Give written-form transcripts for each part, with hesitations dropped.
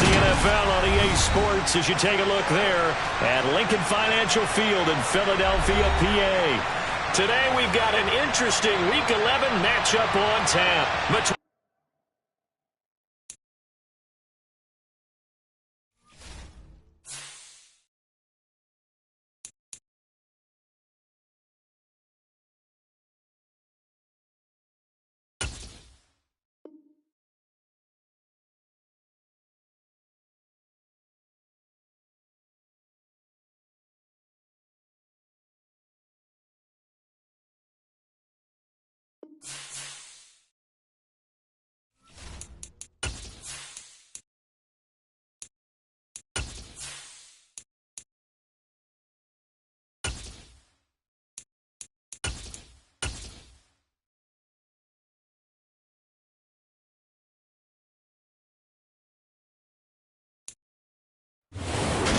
the NFL on EA Sports as you take a look there at Lincoln Financial Field in Philadelphia, PA. Today we've got an interesting Week 11 matchup on tap.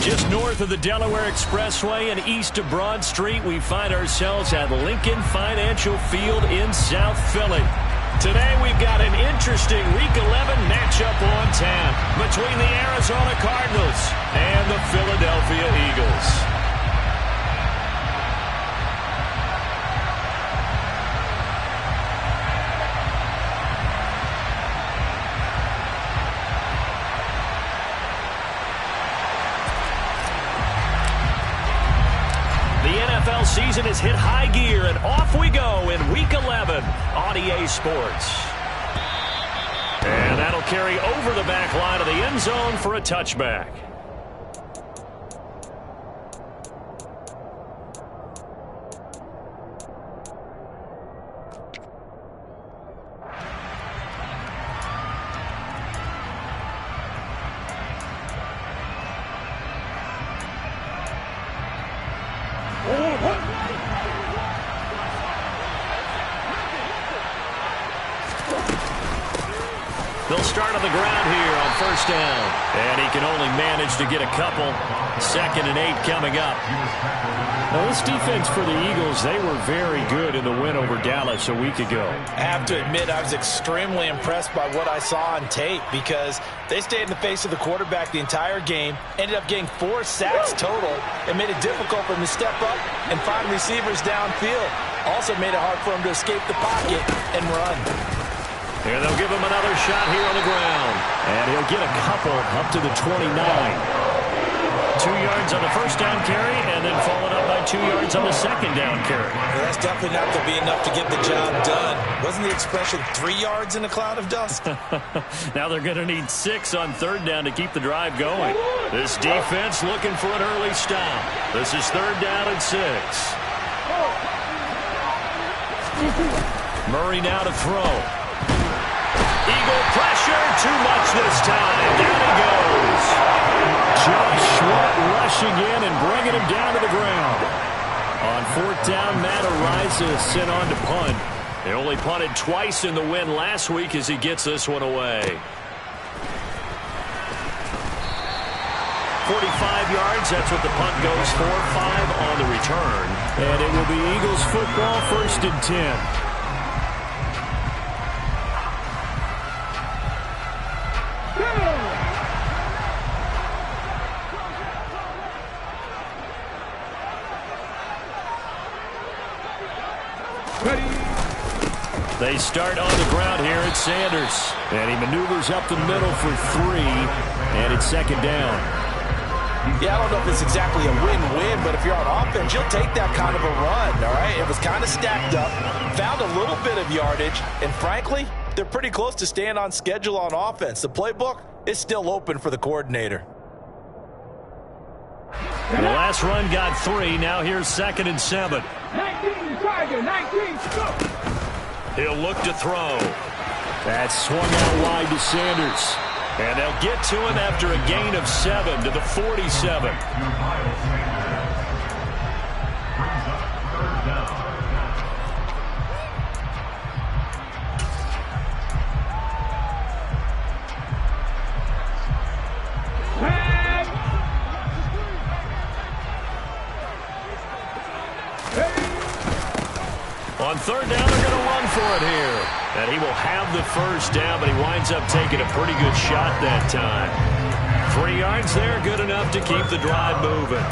Just north of the Delaware Expressway and east of Broad Street, we find ourselves at Lincoln Financial Field in South Philly. Today we've got an interesting Week 11 matchup on tap between the Arizona Cardinals and the Philadelphia Eagles. Season has hit high gear, and off we go in Week 11 on EA Sports. And that'll carry over the back line of the end zone for a touchback. They'll start on the ground here on first down. And he can only manage to get a couple. 2nd and 8 coming up. Now, this defense for the Eagles, they were very good in the win over Dallas a week ago. I have to admit, I was extremely impressed by what I saw on tape because they stayed in the face of the quarterback the entire game, ended up getting 4 sacks total, and made it difficult for him to step up and find receivers downfield. Also made it hard for him to escape the pocket and run. Here they'll give him another shot here on the ground. And he'll get a couple up to the 29. 2 yards on the first down carry, and then followed up by 2 yards on the second down carry. Well, that's definitely not going to be enough to get the job done. Wasn't the expression 3 yards in a cloud of dust? Now they're going to need 6 on third down to keep the drive going. This defense looking for an early stop. This is 3rd down and 6. Murray now to throw. Eagle pressure, too much this time. Down he goes. Josh Sweat rushing in and bringing him down to the ground. On 4th down, Matt Araiza sent on to punt. They only punted twice in the win last week as he gets this one away. 45 yards, that's what the punt goes for. 5 on the return. And it will be Eagles football, 1st and 10. They start on the ground here at Sanders. And he maneuvers up the middle for 3. And it's 2nd down. Yeah, I don't know if it's exactly a win-win, but if you're on offense, you'll take that kind of a run, all right? It was kind of stacked up, found a little bit of yardage, and frankly, they're pretty close to staying on schedule on offense. The playbook is still open for the coordinator. The last run got 3. Now here's 2nd and 7. 19, Tiger, 19, go! He'll look to throw. That's swung out wide to Sanders. And they'll get to him after a gain of 7 to the 47. On 3rd down, they're going to run for it here. And he will have the 1st down, but he winds up taking a pretty good shot that time. 3 yards there, good enough to keep the drive moving.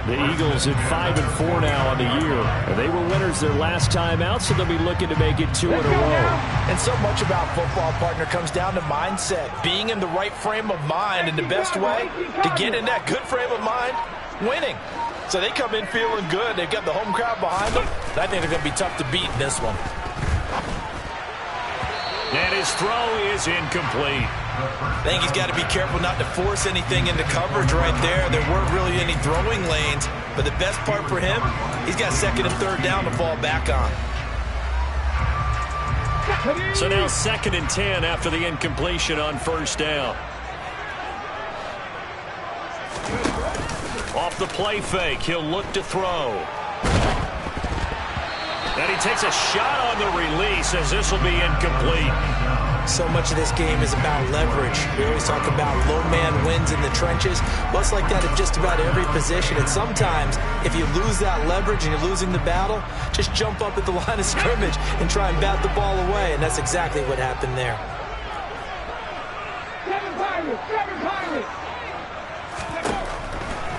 The Eagles at 5-4 now on the year. And they were winners their last time out, so they'll be looking to make it 2 in a row. And so much about football, partner, comes down to mindset. Being in the right frame of mind, and the best way to get in that good frame of mind, winning. So they come in feeling good. They've got the home crowd behind them. I think they're going to be tough to beat in this one. And his throw is incomplete. I think he's got to be careful not to force anything into coverage right there. There weren't really any throwing lanes. But the best part for him, he's got 2nd and 3rd down to fall back on. So now 2nd and 10 after the incompletion on 1st down. Off the play fake, he'll look to throw. And he takes a shot on the release as this will be incomplete. So much of this game is about leverage. We always talk about low man wins in the trenches. Well, it's like that in just about every position. And sometimes, if you lose that leverage and you're losing the battle, just jump up at the line of scrimmage and try and bat the ball away. And that's exactly what happened there. 7 Pirates.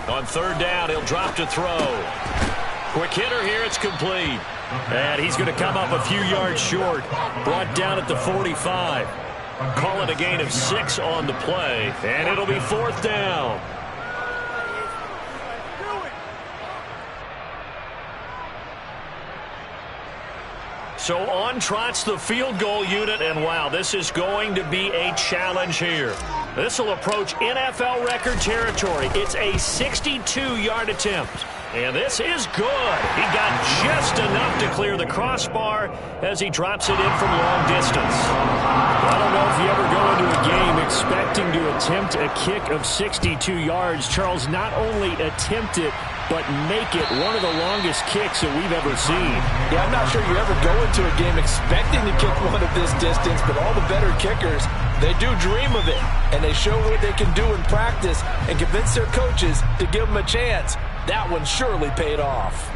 On 3rd down, he'll drop to throw. Quick hitter here, it's complete. And he's going to come up a few yards short. Brought down at the 45. Call it a gain of 6 on the play. And it'll be 4th down. So on trots the field goal unit, and wow, this is going to be a challenge here. This will approach NFL record territory. It's a 62-yard attempt. And this is good. He got just enough to clear the crossbar as he drops it in from long distance. I don't know if you ever go into a game expecting to attempt a kick of 62 yards. Charles, not only attempt it, but make it one of the longest kicks that we've ever seen. Yeah, I'm not sure you ever go into a game expecting to kick one of this distance, but all the better kickers, they do dream of it. And they show what they can do in practice and convince their coaches to give them a chance. That one surely paid off.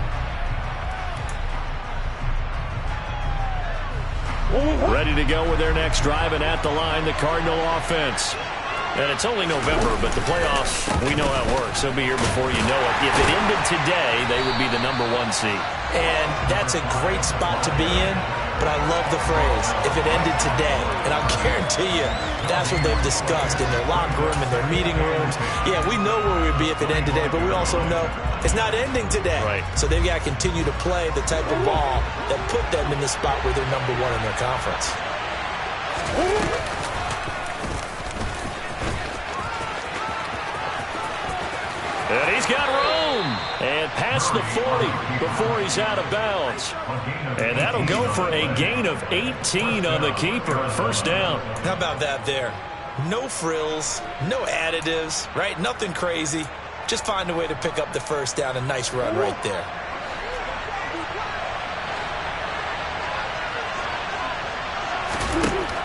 Ready to go with their next drive, and at the line, the Cardinal offense. And it's only November, but the playoffs, we know how it works. They'll be here before you know it. If it ended today, they would be the #1 seed. And that's a great spot to be in, but I love the phrase, if it ended today. And I'll guarantee you, that's what they've discussed in their locker room, in their meeting rooms. Yeah, we know where we'd be if it ended today, but we also know it's not ending today. Right. So they've got to continue to play the type of ball that put them in the spot where they're #1 in their conference. And he's got room. And past the 40 before he's out of bounds. And that'll go for a gain of 18 on the keeper. 1st down. How about that there? No frills, no additives, right? Nothing crazy. Just find a way to pick up the 1st down. A nice run right there.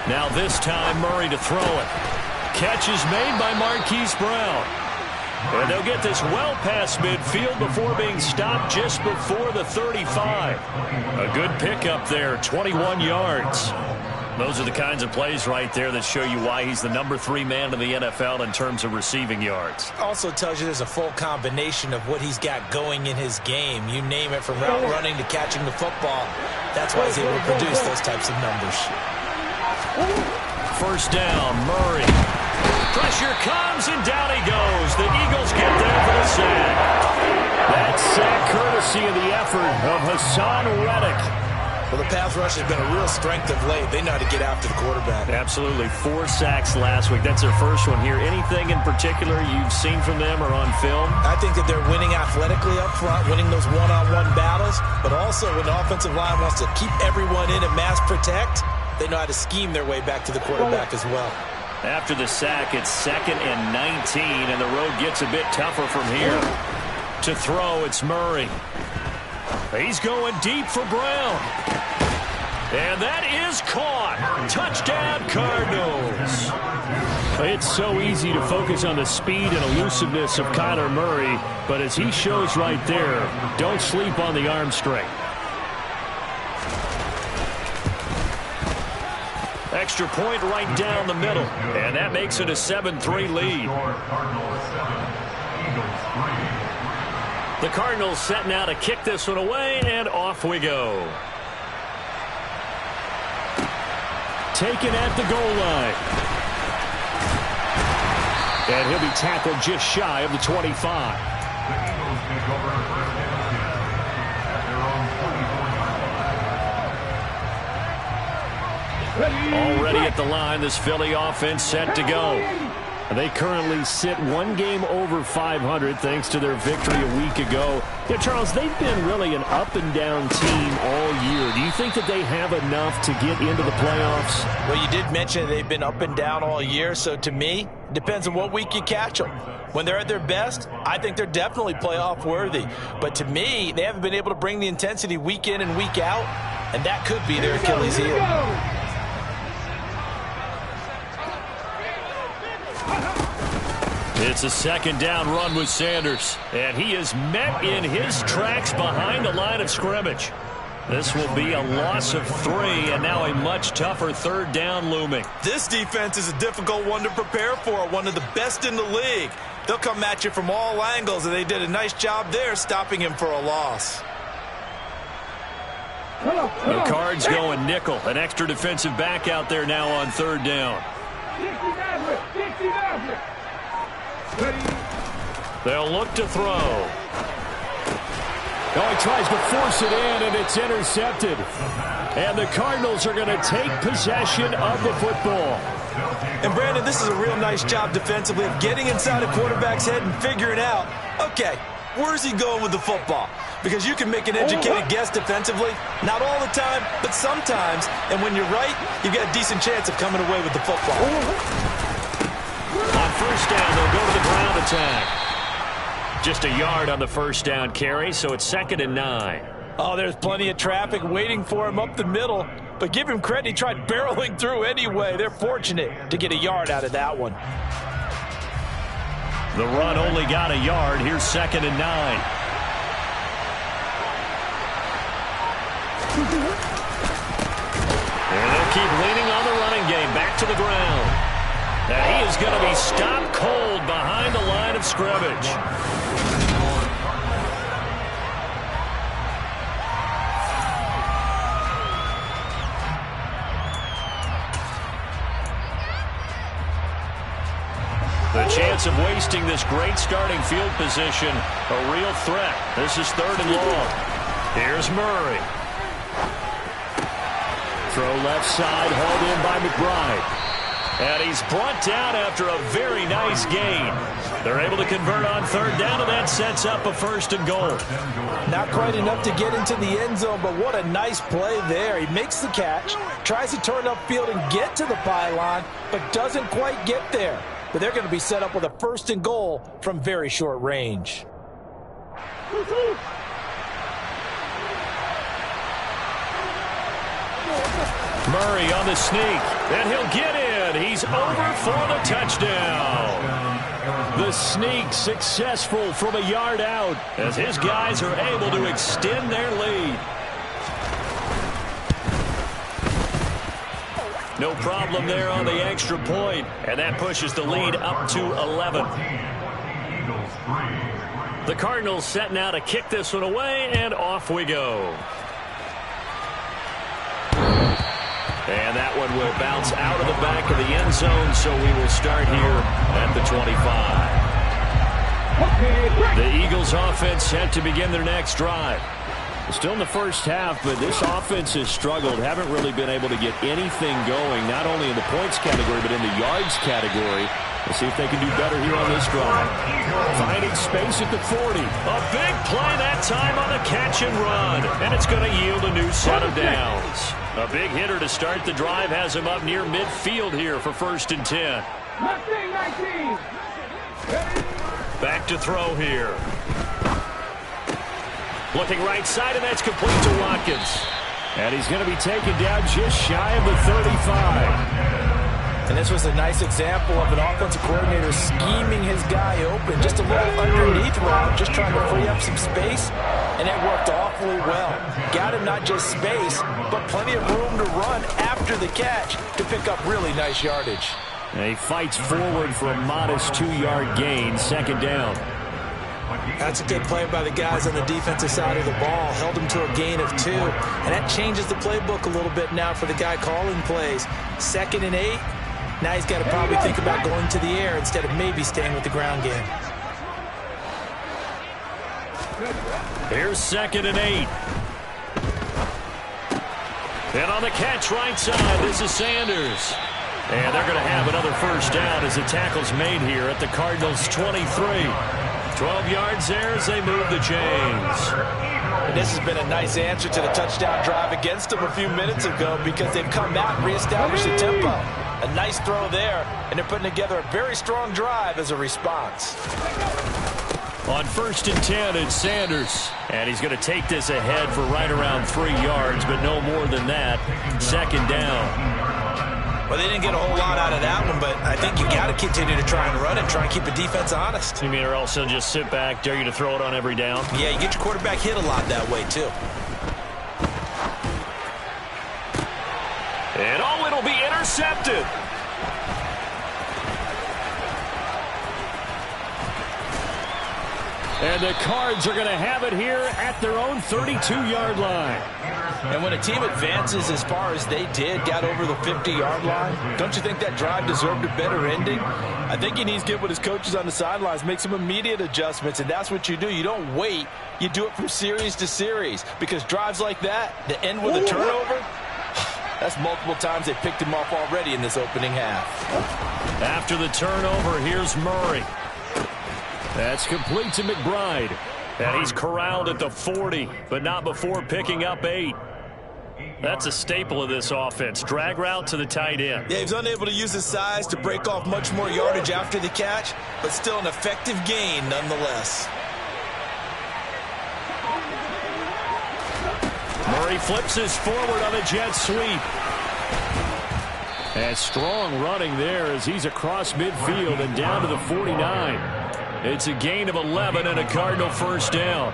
Now this time Murray to throw it. Catch is made by Marquise Brown. And they'll get this well past midfield before being stopped just before the 35. A good pickup there, 21 yards. Those are the kinds of plays right there that show you why he's the #3 man in the NFL in terms of receiving yards. Also tells you there's a full combination of what he's got going in his game. You name it, from route running to catching the football. That's why he's able to produce those types of numbers. 1st down, Murray. Pressure comes, and down he goes. The Eagles get there for the sack. That sack courtesy of the effort of Hassan Reddick. Well, the pass rush has been a real strength of late. They know how to get after the quarterback. Absolutely. 4 sacks last week. That's their first one here. Anything in particular you've seen from them or on film? I think that they're winning athletically up front, winning those one-on-one battles, but also when the offensive line wants to keep everyone in and mass protect, they know how to scheme their way back to the quarterback as well. After the sack, it's 2nd and 19, and the road gets a bit tougher from here. To throw, it's Murray. He's going deep for Brown. And that is caught. Touchdown, Cardinals. It's so easy to focus on the speed and elusiveness of Kyler Murray, but as he shows right there, don't sleep on the arm strength. extra point right down the middle. And that makes it a 7-3 lead. The Cardinals set now to kick this one away, and off we go. Taken at the goal line. And he'll be tackled just shy of the 25. Already at the line, this Philly offense set to go. They currently sit one game over 500 thanks to their victory a week ago. Yeah, Charles, they've been really an up-and-down team all year. Do you think that they have enough to get into the playoffs? Well, you did mention they've been up and down all year, so to me, it depends on what week you catch them. When they're at their best, I think they're definitely playoff worthy. But to me, they haven't been able to bring the intensity week in and week out, and that could be their Achilles heel. It's a second down run with Sanders, and he is met in his tracks behind the line of scrimmage. This will be a loss of 3, and now a much tougher third down looming. This defense is a difficult one to prepare for, one of the best in the league. They'll come at you from all angles, and they did a nice job there stopping him for a loss. The Cards going nickel, an extra defensive back out there now on third down. They'll look to throw. Oh, he tries to force it in, and it's intercepted. And the Cardinals are going to take possession of the football. And, Brandon, this is a real nice job defensively of getting inside a quarterback's head and figuring out, okay, where's he going with the football? Because you can make an educated guess defensively. Not all the time, but sometimes. And when you're right, you've got a decent chance of coming away with the football. On first down, they'll go to the ground attack. Just a yard on the first down carry, so it's 2nd and 9. Oh, there's plenty of traffic waiting for him up the middle. But give him credit, he tried barreling through anyway. They're fortunate to get a yard out of that one. The run only got a yard. Here's 2nd and 9. And they'll keep leaning on the running game. Back to the ground. And he is going to be stopped cold behind the line of scrimmage. The chance of wasting this great starting field position, a real threat. This is 3rd and long. Here's Murray. Throw left side, hauled in by McBride. And he's brought down after a very nice gain. They're able to convert on third down, and that sets up a 1st and goal. Not quite enough to get into the end zone, but what a nice play there. He makes the catch, tries to turn upfield and get to the pylon, but doesn't quite get there. But they're going to be set up with a 1st and goal from very short range. Murray on the sneak, and he'll get in. He's over for the touchdown. The sneak successful from a yard out as his guys are able to extend their lead. No problem there on the extra point, and that pushes the lead up to 11. The Cardinals set now to kick this one away, and off we go. And that one will bounce out of the back of the end zone, so we will start here at the 25. The Eagles offense set to begin their next drive. Still in the first half, but this offense has struggled. Haven't really been able to get anything going, not only in the points category, but in the yards category. We'll see if they can do better here on this drive. Finding space at the 40. A big play that time on the catch and run. And it's going to yield a new set of downs. A big hitter to start the drive has him up near midfield here for 1st and 10. 19. Back to throw here. Looking right side, and that's complete to Watkins. And he's going to be taken down just shy of the 35. And this was a nice example of an offensive coordinator scheming his guy open. Just a little underneath route, just trying to free up some space, and it worked awfully well. Got him not just space, but plenty of room to run after the catch to pick up really nice yardage. And he fights forward for a modest 2-yard gain, second down. That's a good play by the guys on the defensive side of the ball. Held him to a gain of 2. And that changes the playbook a little bit now for the guy calling plays. 2nd and 8. Now he's got to probably think about going to the air instead of maybe staying with the ground game. Here's 2nd and 8. And on the catch right side, this is Sanders. And they're going to have another first down as the tackle's made here at the Cardinals' 23. 12 yards there as they move the chains. And this has been a nice answer to the touchdown drive against them a few minutes ago because they've come out and reestablished the tempo. A nice throw there, and they're putting together a very strong drive as a response. On 1st and 10, it's Sanders. And he's going to take this ahead for right around 3 yards, but no more than that. 2nd down. Well, they didn't get a whole lot out of that one, but I think you got to continue to try and run it, try and keep the defense honest. You mean or else they'll just sit back, dare you to throw it on every down? Yeah, you get your quarterback hit a lot that way, too. And oh, it'll be intercepted. And the Cards are going to have it here at their own 32-yard line. And when a team advances as far as they did, got over the 50-yard line, don't you think that drive deserved a better ending? I think he needs to get with his coaches on the sidelines, make some immediate adjustments, and that's what you do. You don't wait. You do it from series to series because drives like that end with a turnover, that's multiple times they picked him off already in this opening half. After the turnover, here's Murray. That's complete to McBride. And he's corralled at the 40, but not before picking up 8. That's a staple of this offense. Drag route to the tight end. Yeah, he's unable to use his size to break off much more yardage after the catch, but still an effective gain nonetheless. Murray flips his forward on a jet sweep. And strong running there as he's across midfield and down to the 49. It's a gain of 11 and a Cardinal first down.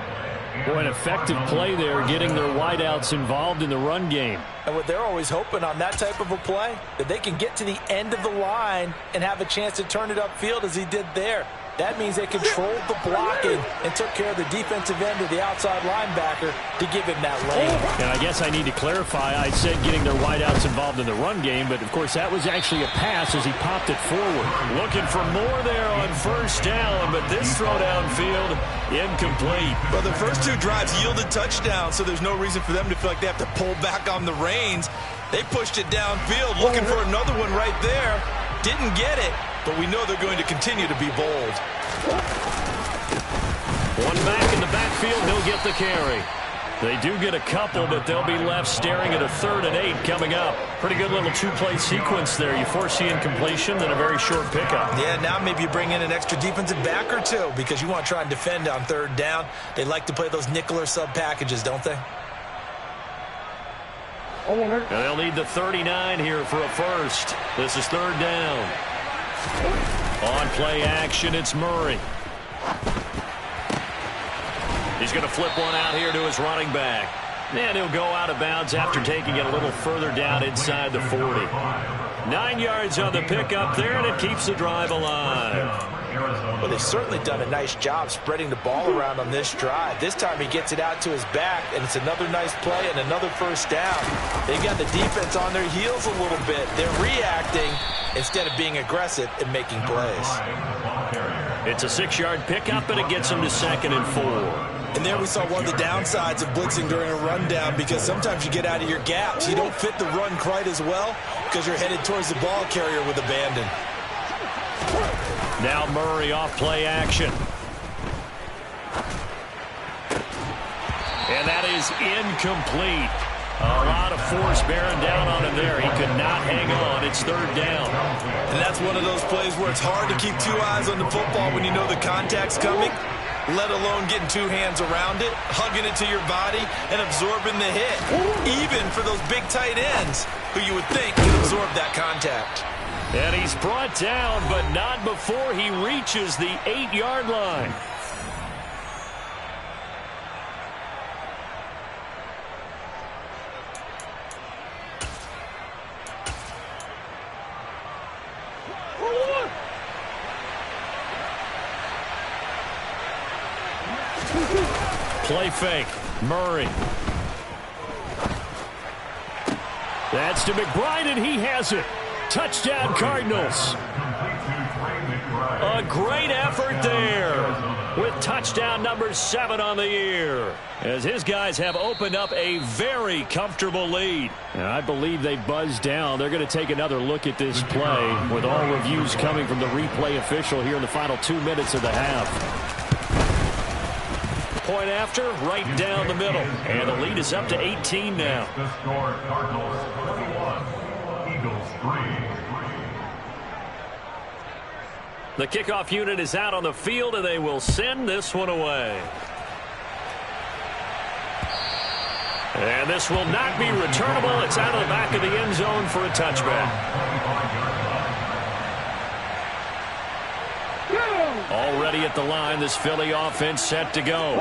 Boy, an effective play there, getting their wideouts involved in the run game. And what they're always hoping on that type of a play, that they can get to the end of the line and have a chance to turn it upfield as he did there. That means they controlled the blocking and took care of the defensive end of the outside linebacker to give him that lane. And I guess I need to clarify, I said getting their wideouts involved in the run game, but of course that was actually a pass as he popped it forward. Looking for more there on first down, but this throw downfield, incomplete. Well, the first 2 drives yielded touchdowns, so there's no reason for them to feel like they have to pull back on the reins. They pushed it downfield, looking for another one right there. Didn't get it, but we know they're going to continue to be bold. One back in the backfield, he'll get the carry. They do get a couple, but they'll be left staring at a 3rd and 8 coming up. Pretty good little 2-play sequence there. You foresee incompletion, then a very short pickup. Yeah, now maybe you bring in an extra defensive back or 2 because you want to try and defend on 3rd down. They like to play those nickel or sub packages, don't they? And they'll need the 39 here for a first. This is 3rd down. On play action, it's Murray. He's going to flip one out here to his running back. And he'll go out of bounds after taking it a little further down inside the 40. 9 yards on the pickup there, and it keeps the drive alive. Well, they've certainly done a nice job spreading the ball around on this drive. This time he gets it out to his back, and it's another nice play and another first down. They've got the defense on their heels a little bit. They're reacting instead of being aggressive and making plays. It's a 6-yard pickup, and it gets them to 2nd and 4. And there we saw one of the downsides of blitzing during a rundown because sometimes you get out of your gaps. You don't fit the run quite as well because you're headed towards the ball carrier with abandon. Now Murray off play action. And that is incomplete. A lot of force bearing down on him there. He could not hang on. It's 3rd down. And that's one of those plays where it's hard to keep 2 eyes on the football when you know the contact's coming, let alone getting 2 hands around it, hugging it to your body, and absorbing the hit. Even for those big tight ends who you would think could absorb that contact. And he's brought down, but not before he reaches the 8-yard line. Play fake. Murray. That's to McBride, and he has it. Touchdown, Cardinals. A great effort there with touchdown number 7 on the year, as his guys have opened up a very comfortable lead. And I believe they buzzed down. They're going to take another look at this play with all reviews coming from the replay official here in the final 2 minutes of the half. Point after, right down the middle. And the lead is up to 18 now. The score, Cardinals 21, Eagles 3. The kickoff unit is out on the field, and they will send this one away. And this will not be returnable. It's out of the back of the end zone for a touchback. Already at the line, this Philly offense set to go.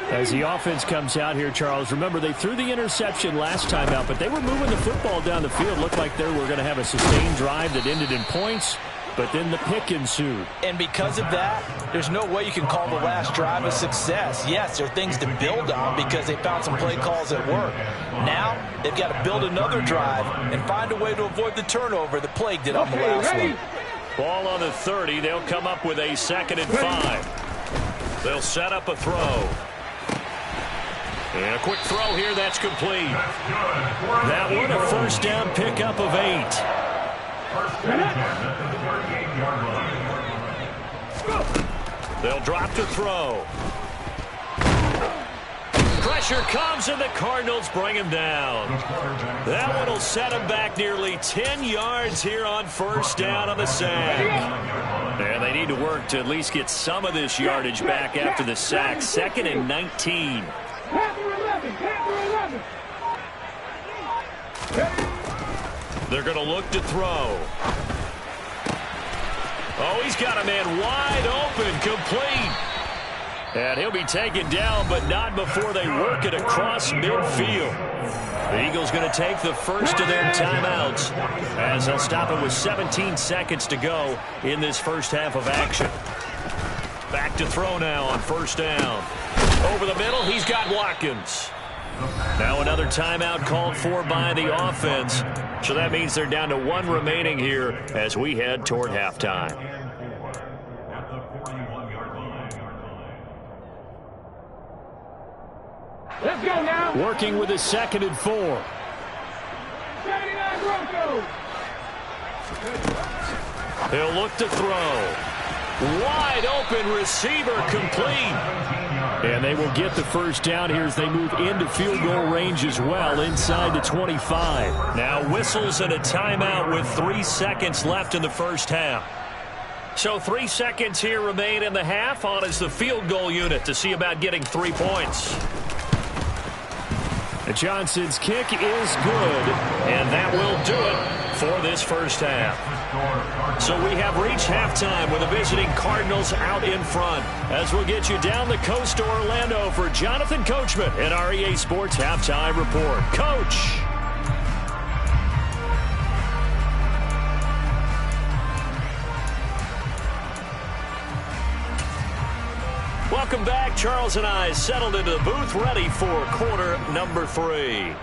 As the offense comes out here, Charles, remember they threw the interception last time out, but they were moving the football down the field. Looked like they were going to have a sustained drive that ended in points, but then the pick ensued. And because of that, there's no way you can call the last drive a success. Yes, there are things to build on because they found some play calls that work. Now, they've got to build another drive and find a way to avoid the turnover that plagued it on the last one. Ball on the 30. They'll come up with a 2nd and 5. They'll set up a throw. And a quick throw here. That's complete. That one a first down pickup of 8. They'll drop to throw. Pressure comes, and the Cardinals bring him down. That one will set him back nearly 10 yards here on first down on the sack. And they need to work to at least get some of this yardage back after the sack. 2nd and 19. They're going to look to throw. Oh, he's got a man wide open, complete. And he'll be taken down, but not before they work it across midfield. The Eagles going to take the first of their timeouts as they'll stop it with 17 seconds to go in this first half of action. Back to throw now on first down. Over the middle, he's got Watkins. Now another timeout called for by the offense. So that means they're down to 1 remaining here as we head toward halftime. Let's go now. Working with a 2nd and 4. 79 Broncos. He'll look to throw. Wide open receiver, complete. And they will get the first down here as they move into field goal range as well, inside the 25. Now whistles and a timeout with 3 seconds left in the first half. So 3 seconds here remain in the half. On is the field goal unit to see about getting 3 points. Johnson's kick is good, and that will do it for this first half. So we have reached halftime with the visiting Cardinals out in front. As we'll get you down the coast to Orlando for Jonathan Coachman at our EA Sports Halftime Report. Coach. Welcome back. Charles and I settled into the booth, ready for quarter number 3.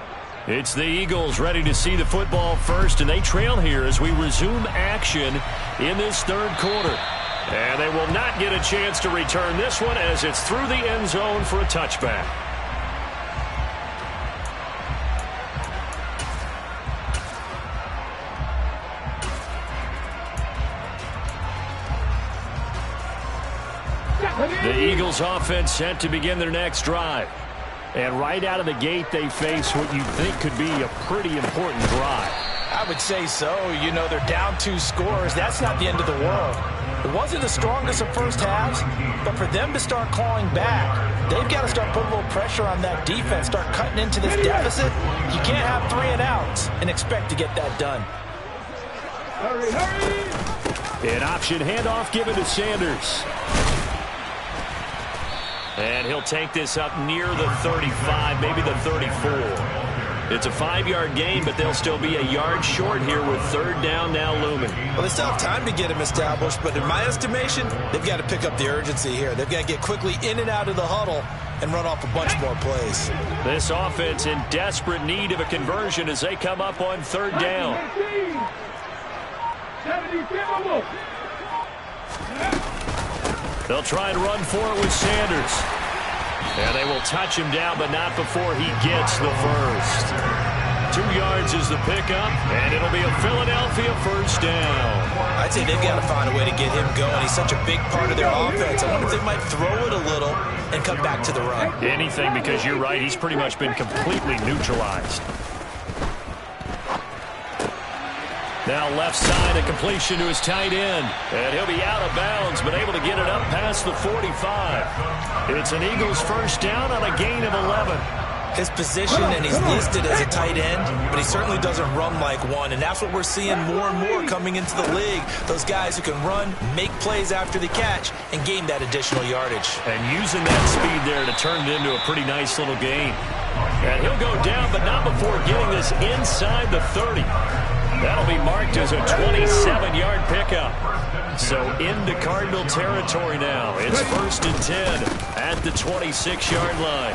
It's the Eagles ready to see the football first, and they trail here as we resume action in this third quarter. And they will not get a chance to return this one as it's through the end zone for a touchback. The Eagles offense set to begin their next drive. And right out of the gate, they face what you think could be a pretty important drive. I would say so. You know, they're down 2 scores. That's not the end of the world. It wasn't the strongest of first halves, but for them to start clawing back, they've got to start putting a little pressure on that defense, start cutting into this deficit. You can't have 3 and outs and expect to get that done. Hurry, hurry! An option handoff given to Sanders. And he'll take this up near the 35, maybe the 34. It's a 5-yard gain, but they'll still be a yard short here with third down now looming. Well, they still have time to get him established, but in my estimation, they've got to pick up the urgency here. They've got to get quickly in and out of the huddle and run off a bunch more plays. This offense in desperate need of a conversion as they come up on third down. 70, They'll try and run for it with Sanders. And they will touch him down, but not before he gets the first. 2 yards is the pickup, and it'll be a Philadelphia first down. I'd say they've got to find a way to get him going. He's such a big part of their offense. I wonder if they might throw it a little and come back to the run. Anything, because you're right, he's pretty much been completely neutralized. Now left side, a completion to his tight end. And he'll be out of bounds, but able to get it up past the 45. It's an Eagles first down on a gain of 11. His position, and he's listed as a tight end, but he certainly doesn't run like one, and that's what we're seeing more and more coming into the league. Those guys who can run, make plays after the catch, and gain that additional yardage. And using that speed there to turn it into a pretty nice little gain. And he'll go down, but not before getting this inside the 30. That'll be marked as a 27-yard pickup. So into Cardinal territory now. It's 1st and 10 at the 26-yard line.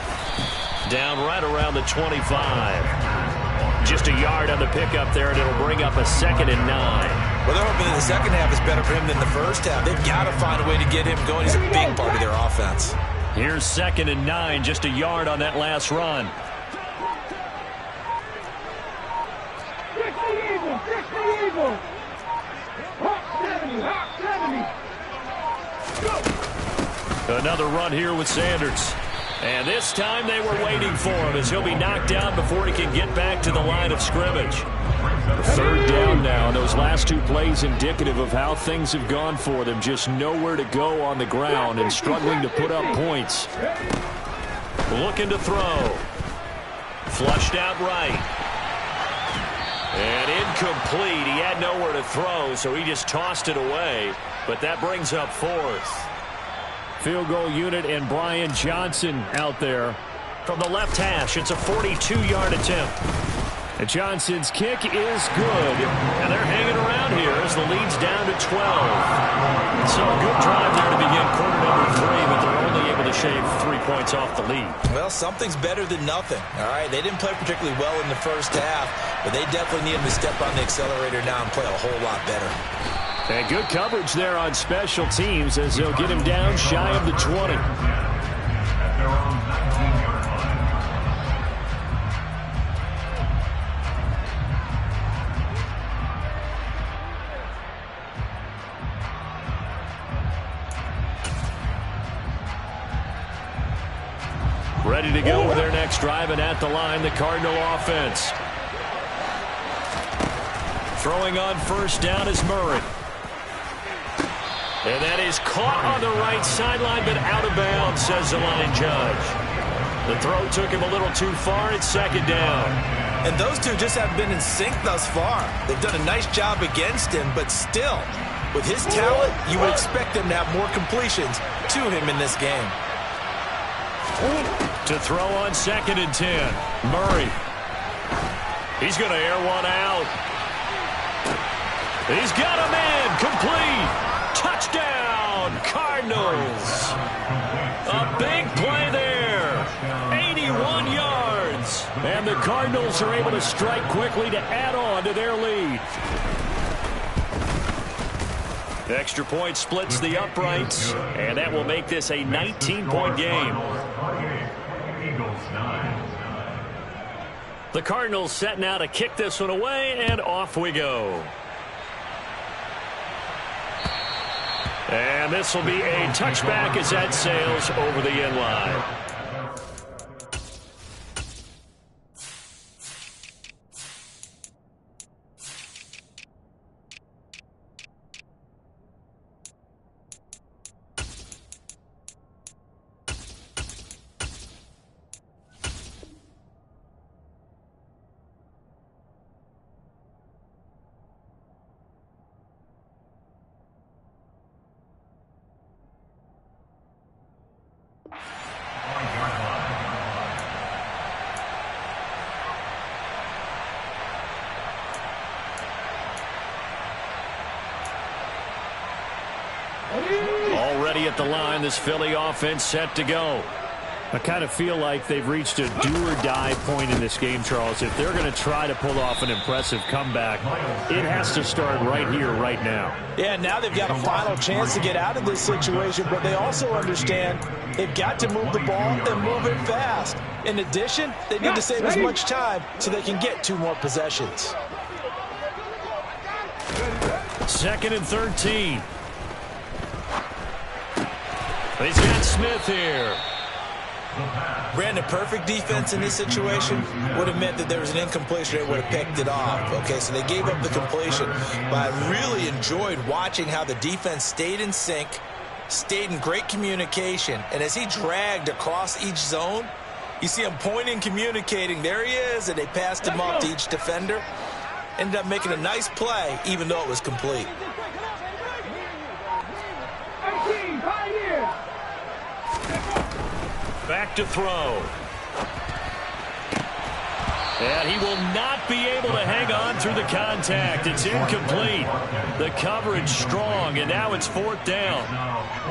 Down right around the 25. Just a yard on the pickup there, and it'll bring up a 2nd and 9. Well, they're hoping that the second half is better for him than the first half. They've got to find a way to get him going. He's a big part of their offense. Here's 2nd and 9, just a yard on that last run. Another run here with Sanders. And this time they were waiting for him as he'll be knocked down before he can get back to the line of scrimmage. Third down now, and those last 2 plays indicative of how things have gone for them. Just nowhere to go on the ground and struggling to put up points. Looking to throw. Flushed out right. And incomplete. He had nowhere to throw, so he just tossed it away. But that brings up 4th. Field goal unit and Brian Johnson out there. From the left hash, it's a 42-yard attempt. And Johnson's kick is good. And they're hanging around here as the lead's down to 12. So a good drive there to begin quarter number 3, but they're only able to shave 3 points off the lead. Well, something's better than nothing. All right, they didn't play particularly well in the first half, but they definitely need him to step on the accelerator now and play a whole lot better. And good coverage there on special teams as they'll get him down shy of the 20. Ready to go with their next drive, and at the line, the Cardinal offense. Throwing on first down is Murray. And that is caught on the right sideline, but out of bounds, says the line judge. The throw took him a little too far. It's 2nd down. And those two just haven't been in sync thus far. They've done a nice job against him, but still, with his talent, you would expect them to have more completions to him in this game. To throw on 2nd and 10. Murray. He's going to air one out. He's got a man. Complete. Touchdown, Cardinals. A big play there. 81 yards. And the Cardinals are able to strike quickly to add on to their lead. The extra point splits the uprights, and that will make this a 19-point game. The Cardinals set now to kick this one away, and off we go. And this will be a touchback as that sails over the end line. Already at the line, this Philly offense set to go. I kind of feel like they've reached a do-or-die point in this game, Charles. If they're going to try to pull off an impressive comeback, it has to start right here, right now. Yeah, now they've got a final chance to get out of this situation, but they also understand they've got to move the ball and move it fast. In addition, they need to save as much time so they can get 2 more possessions. 2nd and 13. He's got Smith here. Brandon, perfect defense in this situation would have meant that there was an incompletion. They would have picked it off. Okay, so they gave up the completion. But I really enjoyed watching how the defense stayed in sync, stayed in great communication. And as he dragged across each zone, you see him pointing, communicating. There he is, and they passed him off to each defender. Ended up making a nice play, even though it was complete. 18, Pioneer. Back to throw. And he will not be able to hang on through the contact. It's incomplete. The coverage strong, and now it's 4th down.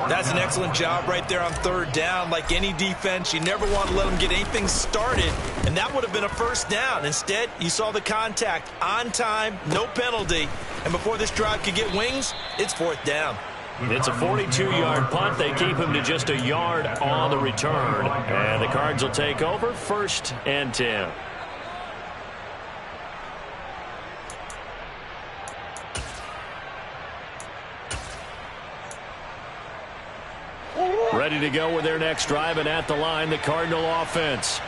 That's an excellent job right there on 3rd down. Like any defense, you never want to let them get anything started, and that would have been a 1st down. Instead, you saw the contact on time, no penalty, and before this drive could get wings, it's 4th down. It's a 42-yard punt. They keep him to just a yard on the return. And the Cards will take over 1st and 10. Ready to go with their next drive, and at the line, the Cardinal offense.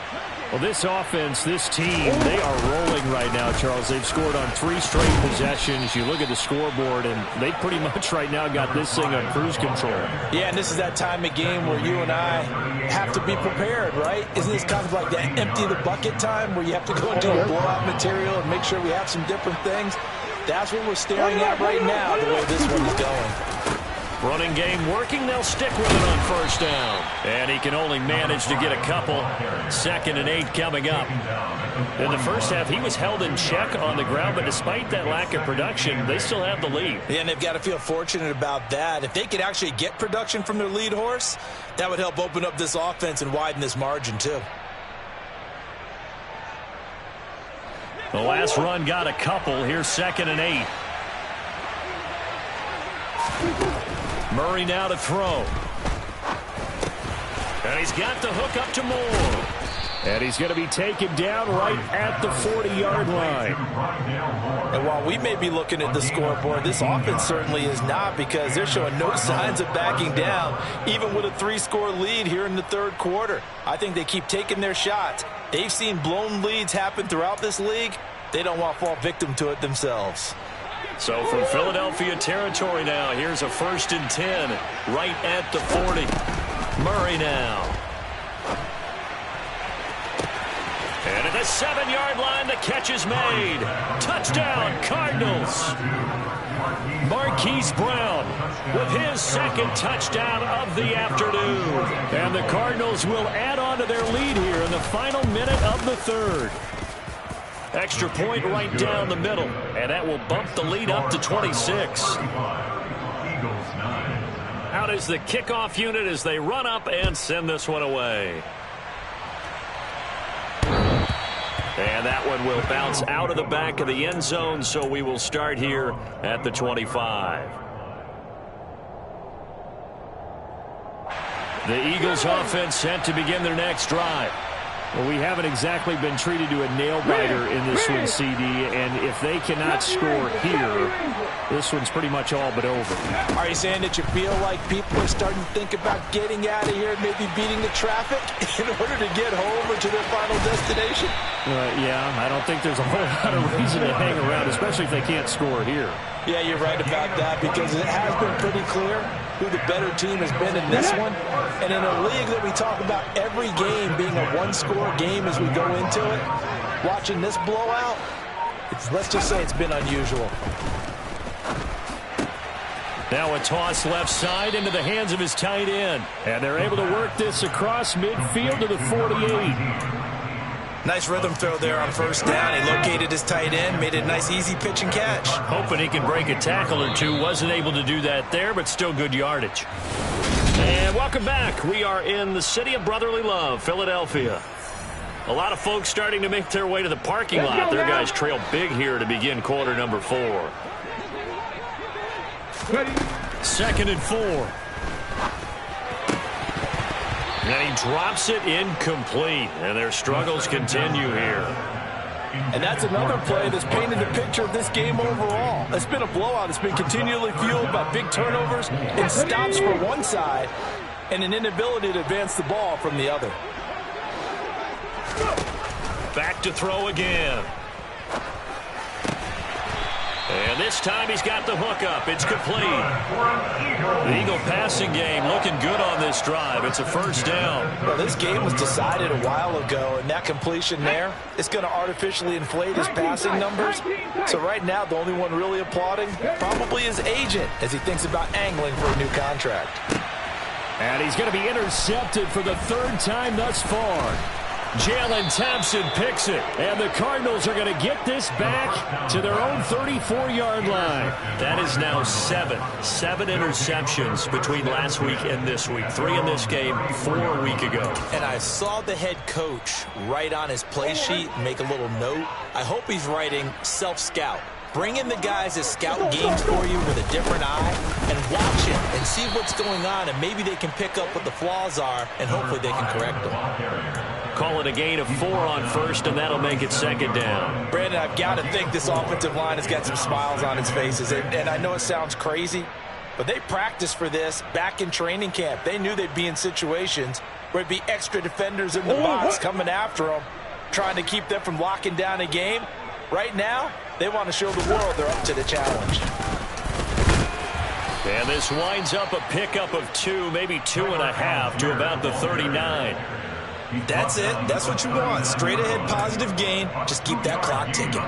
Well, this offense, this team, they are rolling right now, Charles. They've scored on 3 straight possessions. You look at the scoreboard, and they pretty much right now got this thing on cruise control. Yeah, and this is that time of game where you and I have to be prepared, right? Isn't this kind of like that empty the bucket time where you have to go and do your blowout material and make sure we have some different things? That's what we're staring at right now, the way this one is going. Running game working. They'll stick with it on 1st down. And he can only manage to get a couple. 2nd and 8 coming up. In the first half, he was held in check on the ground, but despite that lack of production, they still have the lead. Yeah, and they've got to feel fortunate about that. If they could actually get production from their lead horse, that would help open up this offense and widen this margin too. The last run got a couple. Here's 2nd and 8. Murray now to throw. And he's got the hook up to Moore. And he's going to be taken down right at the 40-yard line. And while we may be looking at the scoreboard, this offense certainly is not, because they're showing no signs of backing down, even with a 3-score lead here in the 3rd quarter. I think they keep taking their shots. They've seen blown leads happen throughout this league. They don't want to fall victim to it themselves. So from Philadelphia territory now, here's a 1st and 10 right at the 40. Murray now. And at the 7-yard line, the catch is made. Touchdown, Cardinals. Marquise Brown with his 2nd touchdown of the afternoon. And the Cardinals will add on to their lead here in the final minute of the 3rd. Extra point right down the middle, and that will bump the lead up to 26. Out is the kickoff unit as they run up and send this one away. And that one will bounce out of the back of the end zone, so we will start here at the 25. The Eagles offense set to begin their next drive. Well, we haven't exactly been treated to a nail-biter in this one, CD, and if they cannot score here, this one's pretty much all but over. Are you saying that you feel like people are starting to think about getting out of here and maybe beating the traffic in order to get home or to their final destination? Yeah, I don't think there's a whole lot of reason to hang around, especially if they can't score here. Yeah, you're right about that, because it has been pretty clear who the better team has been in this one. And in a league that we talk about every game being a 1-score game as we go into it, watching this blowout, let's just say it's been unusual. Now a toss left side into the hands of his tight end. And they're able to work this across midfield to the 48. Nice rhythm throw there on first down. He located his tight end, made it a nice easy pitch and catch. Hoping he can break a tackle or two. Wasn't able to do that there, but still good yardage. And welcome back. We are in the city of brotherly love, Philadelphia. A lot of folks starting to make their way to the parking lot. Their guys trail big here to begin quarter number 4. Second and 4. And he drops it incomplete. And their struggles continue here. And that's another play that's painted the picture of this game overall. It's been a blowout. It's been continually fueled by big turnovers and stops for one side and an inability to advance the ball from the other. Back to throw again. And this time he's got the hook up. It's complete. The Eagle passing game looking good on this drive. It's a first down. Well, this game was decided a while ago, and that completion there is going to artificially inflate his passing numbers. So right now, the only one really applauding probably his agent as he thinks about angling for a new contract. And he's going to be intercepted for the third time thus far. Jalen Thompson picks it, and the Cardinals are going to get this back to their own 34-yard line. That is now 7 interceptions between last week and this week. 3 in this game, 4 a week ago. And I saw the head coach write on his play sheet, make a little note. I hope he's writing self-scout. Bring in the guys that scout games for you with a different eye and watch it and see what's going on, and maybe they can pick up what the flaws are, and hopefully they can correct them. Call it a gain of 4 on first, and that'll make it second down. Brandon, I've got to think this offensive line has got some smiles on its faces. And I know it sounds crazy, but they practiced for this back in training camp. They knew they'd be in situations where it'd be extra defenders in the box coming after them, trying to keep them from locking down a game. Right now, they want to show the world they're up to the challenge. And this winds up a pickup of 2, maybe 2.5 to about the 39. That's it. That's what you want. Straight ahead positive gain. Just keep that clock ticking.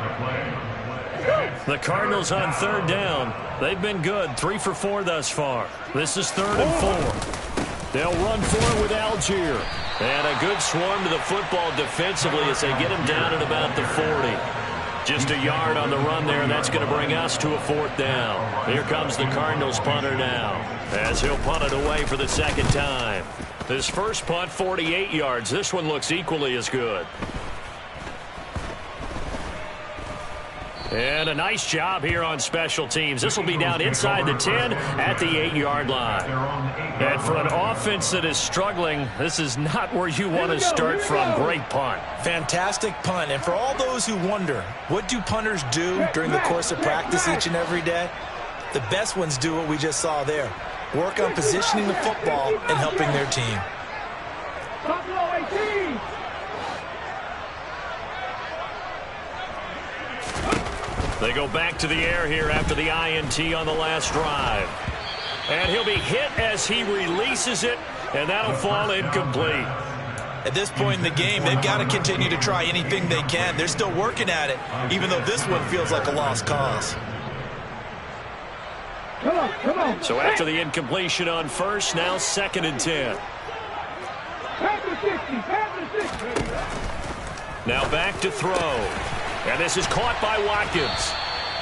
The Cardinals on third down. They've been good. 3 for 4 thus far. This is 3rd and 4. They'll run for it with Algier. And a good swarm to the football defensively as they get him down at about the 40. Just a yard on the run there, and that's going to bring us to a 4th down. Here comes the Cardinals punter now as he'll punt it away for the second time. His first punt, 48 yards. This one looks equally as good. And a nice job here on special teams. This will be down inside the 10 at the 8-yard line. And for an offense that is struggling, this is not where you want to start from. Great punt. Fantastic punt. And for all those who wonder, what do punters do during the course of practice each and every day? The best ones do what we just saw there. Work on positioning the football and helping their team. They go back to the air here after the INT on the last drive. And he'll be hit as he releases it, and that'll fall incomplete. At this point in the game, they've got to continue to try anything they can. They're still working at it, even though this one feels like a lost cause. Come on. So after the incompletion on first, now 2nd and 10. Now back to throw. And this is caught by Watkins.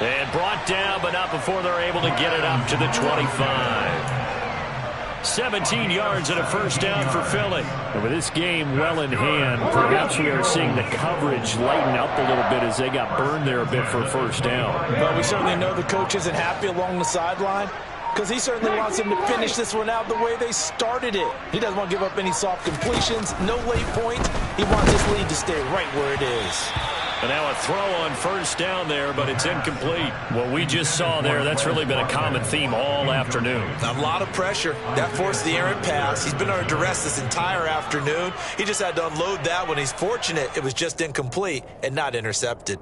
And brought down, but not before they're able to get it up to the 25. 17 yards and a first down for Philly. And with this game well in hand, perhaps we are seeing the coverage lighten up a little bit as they got burned there a bit for a first down. Well, we certainly know the coach isn't happy along the sideline because he certainly wants them to finish this one out the way they started it. He doesn't want to give up any soft completions, no late points. He wants this lead to stay right where it is. And now a throw on first down there, but it's incomplete. What we just saw there, that's really been a common theme all afternoon. A lot of pressure. That forced the errant pass. He's been under duress this entire afternoon. He just had to unload that one. He's fortunate it was just incomplete and not intercepted.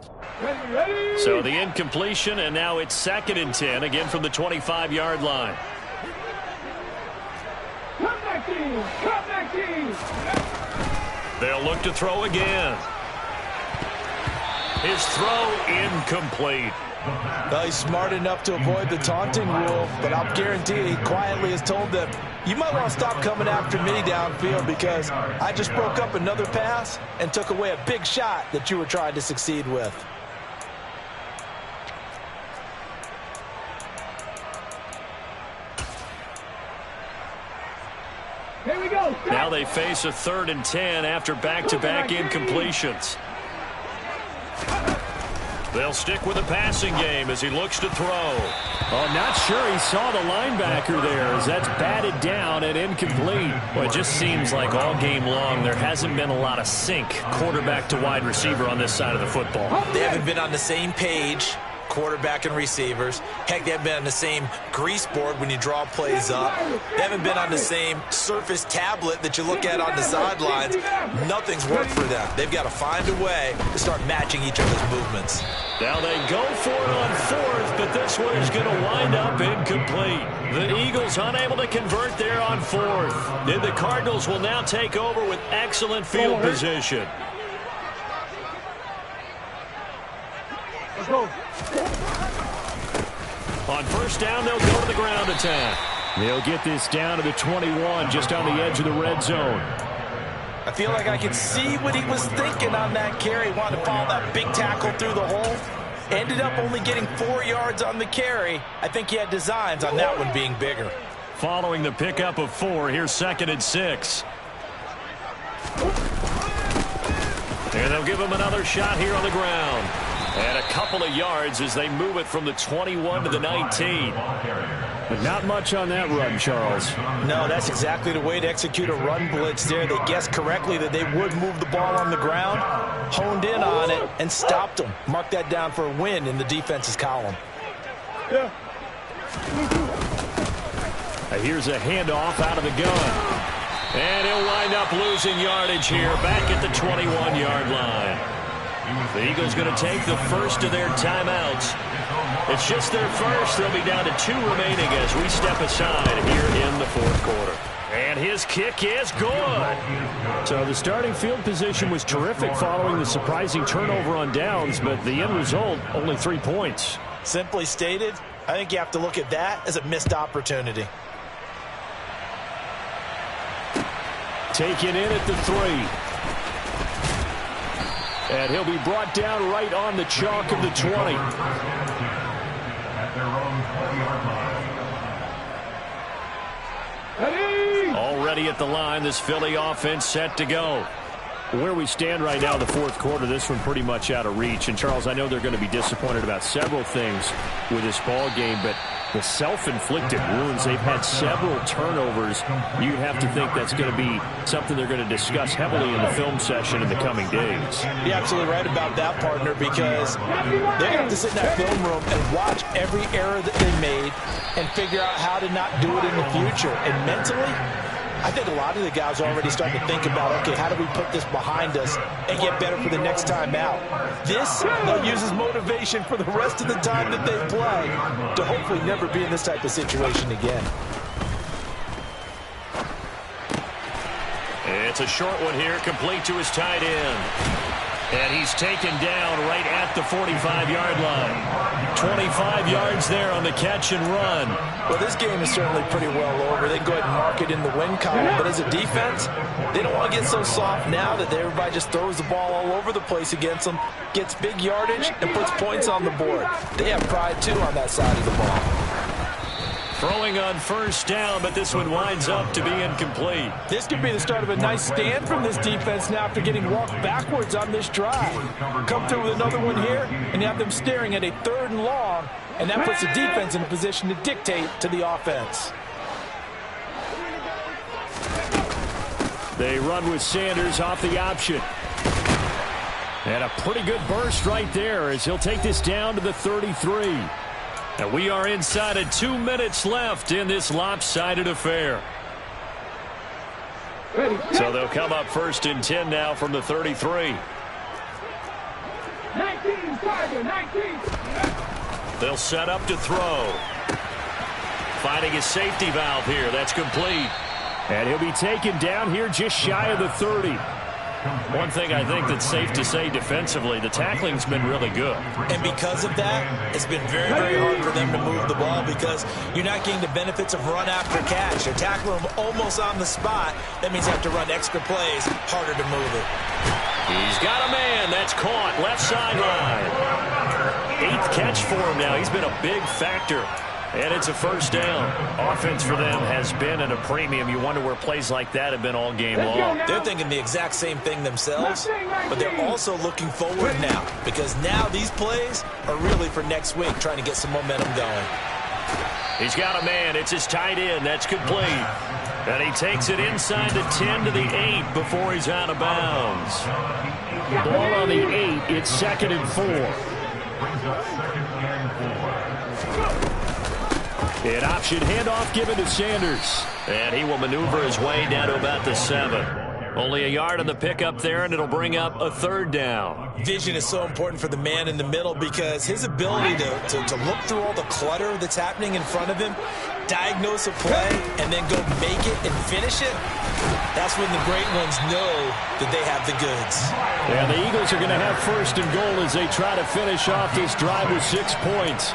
So the incompletion, and now it's 2nd and 10, again from the 25-yard line. Come back, team. They'll look to throw again. His throw incomplete. Well, he's smart enough to avoid the taunting rule, but I'll guarantee he quietly has told them, you might want to stop coming after me downfield because I just broke up another pass and took away a big shot that you were trying to succeed with. Here we go. Now they face a 3rd and 10 after back-to-back incompletions. They'll stick with the passing game as he looks to throw. Oh, not sure he saw the linebacker there as that's batted down and incomplete. Well, it just seems like all game long there hasn't been a lot of sync quarterback to wide receiver on this side of the football. They haven't been on the same page, quarterback and receivers. Heck, they haven't been on the same grease board when you draw plays up. They haven't been on the same Surface tablet that you look at on the sidelines. Nothing's worked for them. They've got to find a way to start matching each other's movements. Now they go for it on 4th, but this one is going to wind up incomplete. The Eagles unable to convert there on 4th. And the Cardinals will now take over with excellent field position. Let's go. On 1st down, they'll go to the ground attack. They'll get this down to the 21, just on the edge of the red zone. I feel like I can see what he was thinking on that carry. Wanted to follow that big tackle through the hole. Ended up only getting 4 yards on the carry. I think he had designs on that one being bigger. Following the pickup of 4, here's 2nd and 6. And they'll give him another shot here on the ground. And a couple of yards as they move it from the 21 to the 19. But not much on that run, Charles. No, that's exactly the way to execute a run blitz there. They guessed correctly that they would move the ball on the ground, honed in on it, and stopped them. Mark that down for a win in the defense's column. Yeah. Here's a handoff out of the gun. And he'll wind up losing yardage here back at the 21-yard line. The Eagles going to take the first of their timeouts. It's just their first. They'll be down to 2 remaining as we step aside here in the 4th quarter. And his kick is good. So the starting field position was terrific following the surprising turnover on downs, but the end result, only 3 points. Simply stated, I think you have to look at that as a missed opportunity. Taken in at the 3. And he'll be brought down right on the chalk of the 20. At their own 20-yard line. Already at the line, this Philly offense set to go. Where we stand right now in the 4th quarter, this one pretty much out of reach. And, Charles, I know they're going to be disappointed about several things with this ball game, but the self-inflicted wounds, they've had several turnovers. You'd have to think that's going to be something they're going to discuss heavily in the film session in the coming days. You're absolutely right about that, partner, because they're going to have to sit in that film room and watch every error that they made and figure out how to not do it in the future. And mentally, I think a lot of the guys are already starting to think about, okay, how do we put this behind us and get better for the next time out? This, they'll use as motivation for the rest of the time that they play to hopefully never be in this type of situation again. It's a short one here, complete to his tight end. And he's taken down right at the 45-yard line. 25 yards there on the catch and run. Well, this game is certainly pretty well over. They can go ahead and mark it in the win column. But as a defense, they don't want to get so soft now that everybody just throws the ball all over the place against them, gets big yardage, and puts points on the board. They have pride, too, on that side of the ball. Throwing on 1st down, but this one winds up to be incomplete. This could be the start of a nice stand from this defense now after getting walked backwards on this drive. Come through with another one here, and you have them staring at a 3rd and long, and that puts the defense in a position to dictate to the offense. They run with Sanders off the option. And a pretty good burst right there as he'll take this down to the 33. And we are inside of 2 minutes left in this lopsided affair. So they'll come up 1st and 10 now from the 33. 19, Tiger, 19. They'll set up to throw. Finding his safety valve here. That's complete. And he'll be taken down here just shy of the 30. One thing I think that's safe to say defensively, the tackling's been really good. And because of that, it's been very, very hard for them to move the ball because you're not getting the benefits of run after catch. You're tackling them almost on the spot. That means you have to run extra plays, harder to move it. He's got a man. That's caught. Left sideline. 8th catch for him now. He's been a big factor. And it's a first down. Offense for them has been at a premium. You wonder where plays like that have been all game long. They're thinking the exact same thing themselves, but they're also looking forward now because now these plays are really for next week, trying to get some momentum going. He's got a man. It's his tight end. That's complete. And he takes it inside the 10 to the 8 before he's out of bounds. Ball on the 8. It's 2nd and 4. An option handoff given to Sanders. And he will maneuver his way down to about the 7. Only a yard on the pickup there, and it'll bring up a 3rd down. Vision is so important for the man in the middle because his ability to look through all the clutter that's happening in front of him, diagnose a play, and then go make it and finish it, that's when the great ones know that they have the goods. And the Eagles are going to have 1st and goal as they try to finish off this drive with 6 points.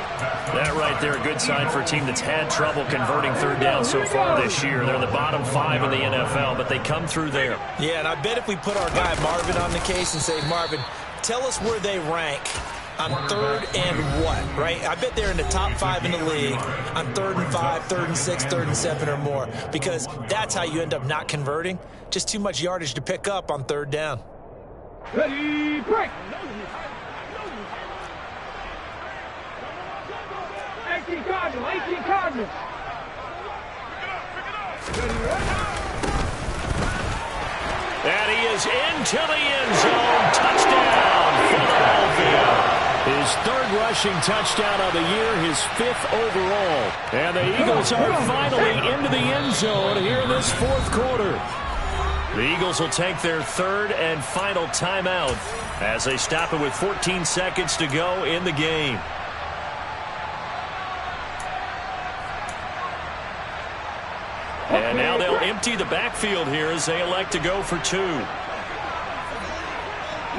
That right there, a good sign for a team that's had trouble converting 3rd down so far this year. They're in the bottom 5 in the NFL, but they come through there. Yeah, and I bet if we put our guy Marvin on the case and say, Marvin, tell us where they rank on 3rd and what, right? I bet they're in the top 5 in the league on 3rd and 5, 3rd and 6, 3rd and 7 or more because that's how you end up not converting. Just too much yardage to pick up on 3rd down. Ready, break. 18 Cardinals, 18 Cardinals. And he is into the end zone. Touchdown, Philadelphia. His 3rd rushing touchdown of the year, his 5th overall. And the Eagles are finally into the end zone here in this 4th quarter. The Eagles will take their 3rd and final timeout as they stop it with 14 seconds to go in the game. And now they'll empty the backfield here as they elect to go for 2.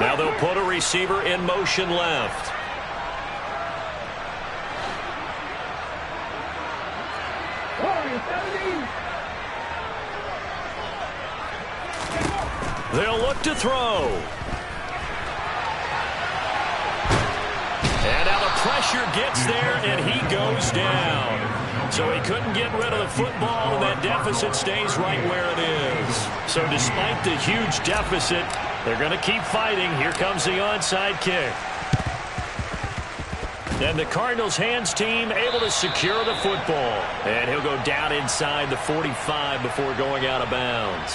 Now they'll put a receiver in motion left. They'll look to throw. And now the pressure gets there, and he goes down. So he couldn't get rid of the football, and that deficit stays right where it is. So despite the huge deficit, they're going to keep fighting. Here comes the onside kick. And the Cardinals' hands team able to secure the football. And he'll go down inside the 45 before going out of bounds.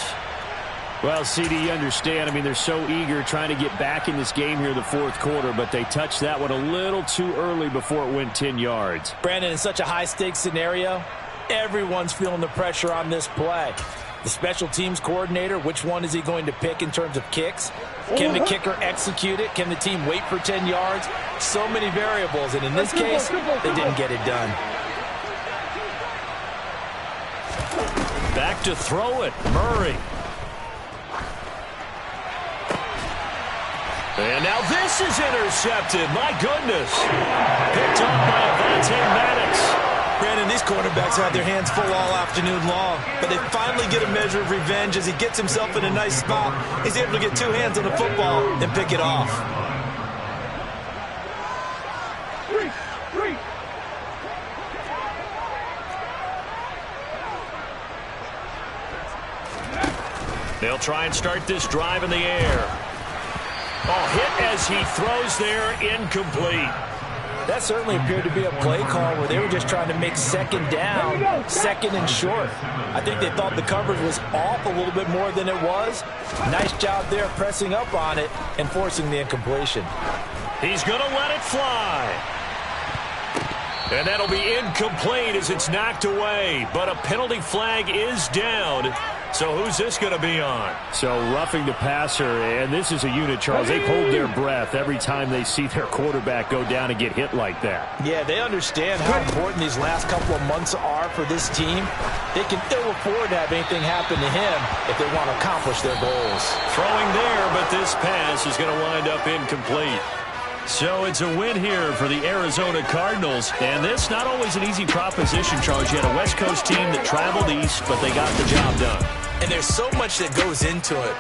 Well, CD, you understand. I mean, they're so eager trying to get back in this game here in the 4th quarter, but they touched that one a little too early before it went 10 yards. Brandon, in such a high-stakes scenario, everyone's feeling the pressure on this play. The special teams coordinator, which one is he going to pick in terms of kicks? Can the kicker execute it? Can the team wait for 10 yards? So many variables, and in this case, they didn't get it done. Back to throw it, Murray. And now this is intercepted. My goodness. Picked up by Avonte Maddox. Brandon, these quarterbacks have their hands full all afternoon long, but they finally get a measure of revenge as he gets himself in a nice spot. He's able to get 2 hands on the football and pick it off. They'll try and start this drive in the air. Oh, hit as he throws there, incomplete. That certainly appeared to be a play call where they were just trying to make 2nd down, 2nd and short. I think they thought the coverage was off a little bit more than it was. Nice job there pressing up on it and forcing the incompletion. He's going to let it fly. And that'll be incomplete as it's knocked away. But a penalty flag is down. So who's this going to be on? So roughing the passer, and this is a unit, Charles. They hold their breath every time they see their quarterback go down and get hit like that. Yeah, they understand how important these last couple of months are for this team. They can ill afford to have anything happen to him if they want to accomplish their goals. Throwing there, but this pass is going to wind up incomplete. So it's a win here for the Arizona Cardinals. And this not always an easy proposition, Charles. You had a West Coast team that traveled east, but they got the job done. And there's so much that goes into it.